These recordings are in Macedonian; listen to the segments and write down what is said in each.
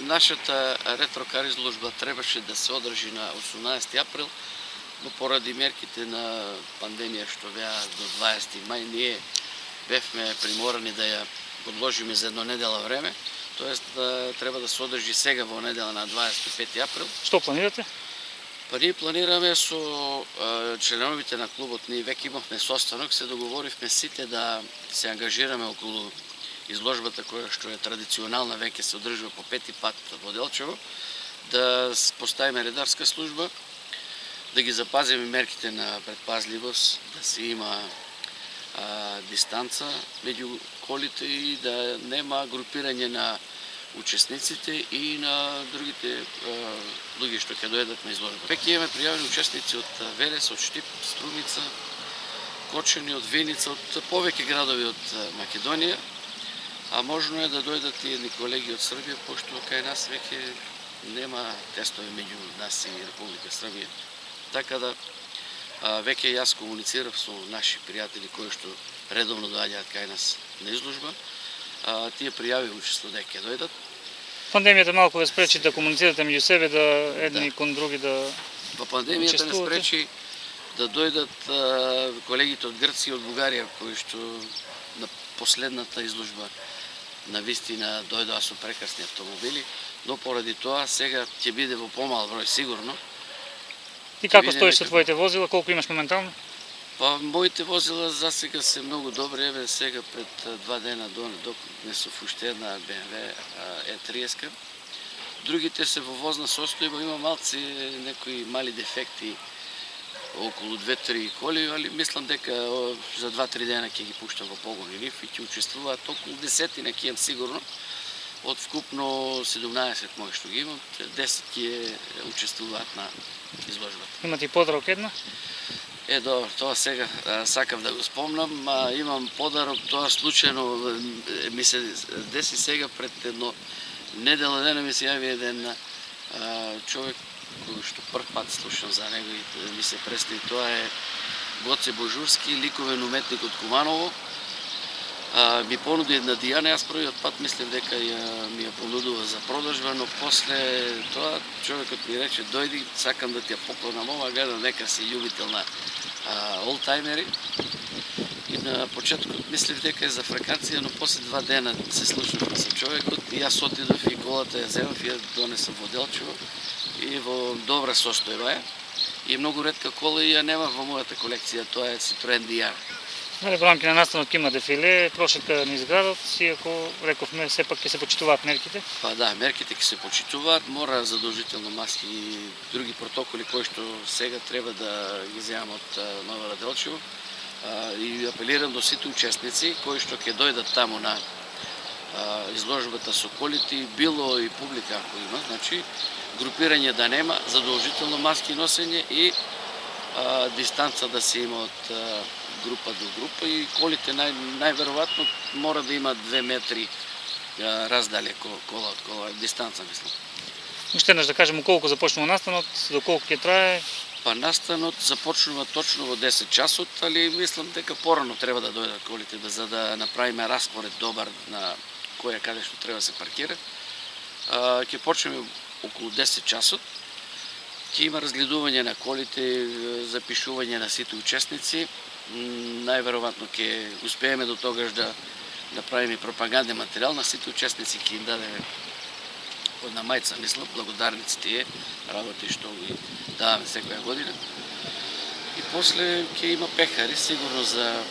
нашата ретро-кар изложба требаше да се одржи на 18 април, но поради мерките на пандемија што беа до 20 мај, ние бевме приморани да ја одложиме за едно недела време, тоест треба да се одржи сега во недела на 25 април. Што планирате? Па ние планираме со членовите на клубот, ние веќе имавме состанок, се договоривме сите да се ангажираме околу изложбата која што е традиционална, веќе се одржува по пети пат во Делчево, да поставиме редарска служба, да ги запазиме мерките на предпазливост, да се има дистанца меѓу колите и да нема групирање на учесниците и на другите луѓе што ќе дојдат на изложба. Веќе имаме пријавени учесници од Велес, од Штип, Струмица, Кочани, од Виница, од повеќе градови од Македонија, а можно е да дојдат и едни колеги од Србија, пошто кај нас веќе нема тестови меѓу нас и Република Србија. Така да веќе јас комуницирав со наши пријатели кои што редовно доаѓаат кај нас на изложба. Тие пријави учество дека ќе дојдат. Пандемијата малку ве спречи да комуницирате меѓу себе, да едни кон други да Па пандемијата не спречи да дојдат колегите од Грција и од Бугарија, кои што на последната изложба на вистина дојдоа со прекрасни автомобили, но поради тоа сега ќе биде во помал број сигурно. И како стоиш со твоите возила, колку имаш моментално? Па моите возила за сега се многу добри, еве сега пред 2 дена донесов уште една BMW E30. Другите се во возна состојба, има малци некои мали дефекти околу 2-3 коли, али мислам дека за 2-3 дена ќе ги пуштам во погон и нив и ќе учествуваат околу 10 на кијам сигурно. Од вкупно 17 мои што ги имам, 10 ќе учествуваат на изложбата. Имате и подарок една? Добро, тоа сега сакав да го спомнам, имам подарок, тоа случајно ми се деси сега пред едно недела дена ми се јави еден човек кој што прв пат слушам за него и ми се представи, тоа е Гоце Божурски, ликовен уметник од Куманово. Ми понуди една Дијана, јас првиот пат мислев дека ми ја понудува за продажба, но после тоа човекот ми рече дојди, сакам да ти ја поклонам ова, гледам дека си љубител на олтајмери. И на почетокот мислев дека е за фракација, но после 2 дена се слушнав со човекот и јас отидов и колата ја земав и ја донесов во Делчево и во добра состојба е. И многу ретка кола и ја немав во мојата колекција, тоа е Citroen DR. Во рамки на настанот има дефиле, прошетка низ градот, иако рековме сепак ќе се почитуваат мерките. Па да, мерките ќе се почитуваат, мора задолжително маски и други протоколи кои што сега треба да ги земам од МВР Делчево. И апелирам до сите учесници кои што ќе дојдат таму на изложбата со колите, било и публика ако има, значи групирање да нема, задолжително маски носење и дистанца да се има од група до група и колите најверојатно мора да има 2 метри раздалеко кола од кола, дистанца мислам. Уште еднаш да кажеме колку започнува настанот, до колку ќе трае? Па настанот започнува точно во 10 часот, али мислам дека порано треба да дојдат колите за да направиме распоред добар на која каде што треба да се паркира. Ќе почнеме околу 10 часот. Ќе има разгледување на колите, запишување на сите учесници. Најверојатно ќе успееме до тогаш да направиме пропаганден материјал на сите учесници, ќе им дадеме одна мајца, мислам, благодарници тие работи што ги даваме секоја година. И после ќе има пехари, сигурно за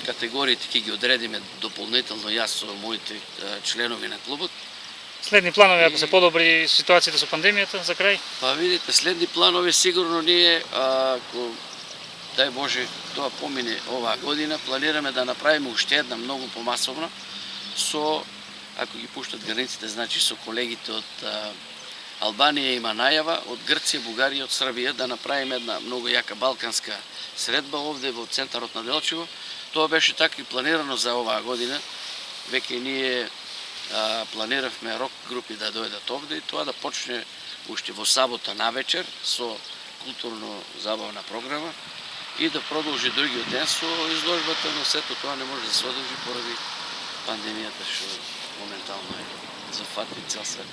категориите ќе ги одредиме дополнително јас со моите членови на клубот. Следни планови ако се подобри ситуацијата со пандемијата за крај? Па видите, следни планови сигурно ние ако дај Боже тоа помине оваа година, планираме да направиме уште една многу помасовна со, ако ги пуштат границите, значи со колегите од Албанија има најава, од Грција, Бугарија, од Србија да направиме една многу јака балканска средба овде во центарот на Делчево. Тоа беше така и планирано за оваа година. Веќе ние планиравме рок групи да дојдат овде и тоа да почне уште во сабота навечер со културно забавна програма и да продолжи другиот ден со изложбата, но сето тоа не може да се одржи поради пандемијата што моментално е зафати цел свет.